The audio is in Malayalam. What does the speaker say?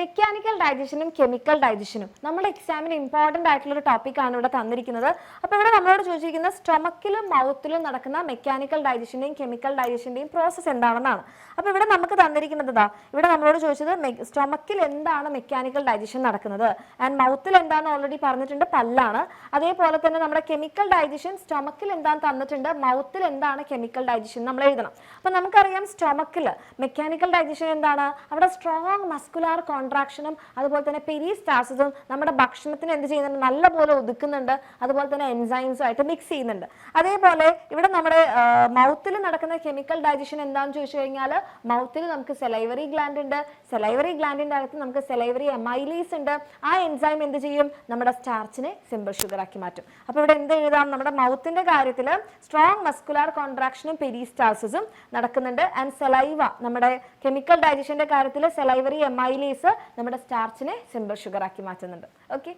മെക്കാനിക്കൽ ഡൈജഷനും കെമിക്കൽ ഡൈജഷനും നമ്മുടെ എക്സാമിന് ഇമ്പോർട്ടൻ്റ് ആയിട്ടുള്ള ഒരു ടോപ്പിക്കാണ് ഇവിടെ തന്നിരിക്കുന്നത്. അപ്പോൾ ഇവിടെ നമ്മളോട് ചോദിച്ചിരിക്കുന്നത് സ്റ്റൊമക്കിലും മൗത്തിലും നടക്കുന്ന മെക്കാനിക്കൽ ഡൈജഷൻ്റെയും കെമിക്കൽ ഡൈജഷൻ്റെയും പ്രോസസ്സ് എന്താണെന്നാണ്. അപ്പോൾ ഇവിടെ നമുക്ക് തന്നിരിക്കുന്നത് ഇവിടെ നമ്മളോട് ചോദിച്ചത് സ്റ്റൊമക്കിൽ എന്താണ് മെക്കാനിക്കൽ ഡൈജഷൻ നടക്കുന്നത്, ആൻഡ് മൗത്തിൽ എന്താണെന്ന് ഓൾറെഡി പറഞ്ഞിട്ടുണ്ട്, പല്ലാണ്. അതേപോലെ തന്നെ നമ്മുടെ കെമിക്കൽ ഡൈജഷൻ സ്റ്റൊമക്കിൽ എന്താണെന്ന് തന്നിട്ടുണ്ട്, മൗത്തിൽ എന്താണ് കെമിക്കൽ ഡൈജഷൻ നമ്മൾ എഴുതണം. അപ്പോൾ നമുക്കറിയാം സ്റ്റൊമക്കിൽ മെക്കാനിക്കൽ ഡൈജഷൻ എന്താണ്, അവിടെ സ്ട്രോങ് മസ്കുലാർ കോൺട്രാക്ഷനും അതുപോലെ തന്നെ പെരിസ്റ്റാൾസിസും നമ്മുടെ ഭക്ഷണത്തിന് എന്ത് ചെയ്യുന്നുണ്ട്, നല്ലപോലെ ഒതുക്കുന്നുണ്ട്, അതുപോലെ തന്നെ എൻസൈംസും ആയിട്ട് മിക്സ് ചെയ്യുന്നുണ്ട്. അതേപോലെ ഇവിടെ നമ്മുടെ മൗത്തിൽ നടക്കുന്ന കെമിക്കൽ ഡൈജഷൻ എന്താണെന്ന് ചോദിച്ചു കഴിഞ്ഞാൽ മൗത്തിൽ നമുക്ക് സെലൈവറി ഗ്ലാൻഡ് ഉണ്ട്, സെലൈവറി ഗ്ലാൻഡിൻ്റെ അകത്ത് നമുക്ക് സെലൈവറി എമൈലീസ് ഉണ്ട്. ആ എൻസൈം എന്ത് ചെയ്യും, നമ്മുടെ സ്റ്റാർച്ചിനെ സിമ്പിൾ ഷുഗർ ആക്കി മാറ്റും. അപ്പോൾ ഇവിടെ എന്ത് എഴുതാം, നമ്മുടെ മൗത്തിന്റെ കാര്യത്തിൽ സ്ട്രോങ് മസ്കുലാർ കോൺട്രാക്ഷനും പെരിസ്റ്റാൾസിസും നടക്കുന്നുണ്ട്, ആൻഡ് സെലൈവ നമ്മുടെ കെമിക്കൽ ഡൈജഷന്റെ കാര്യത്തിൽ സെലൈവറി എമൈലീസ് നമ്മുടെ സ്റ്റാർച്ചിനെ സിമ്പിൾ ഷുഗർ ആക്കി മാറ്റുന്നുണ്ട്. ഓക്കെ.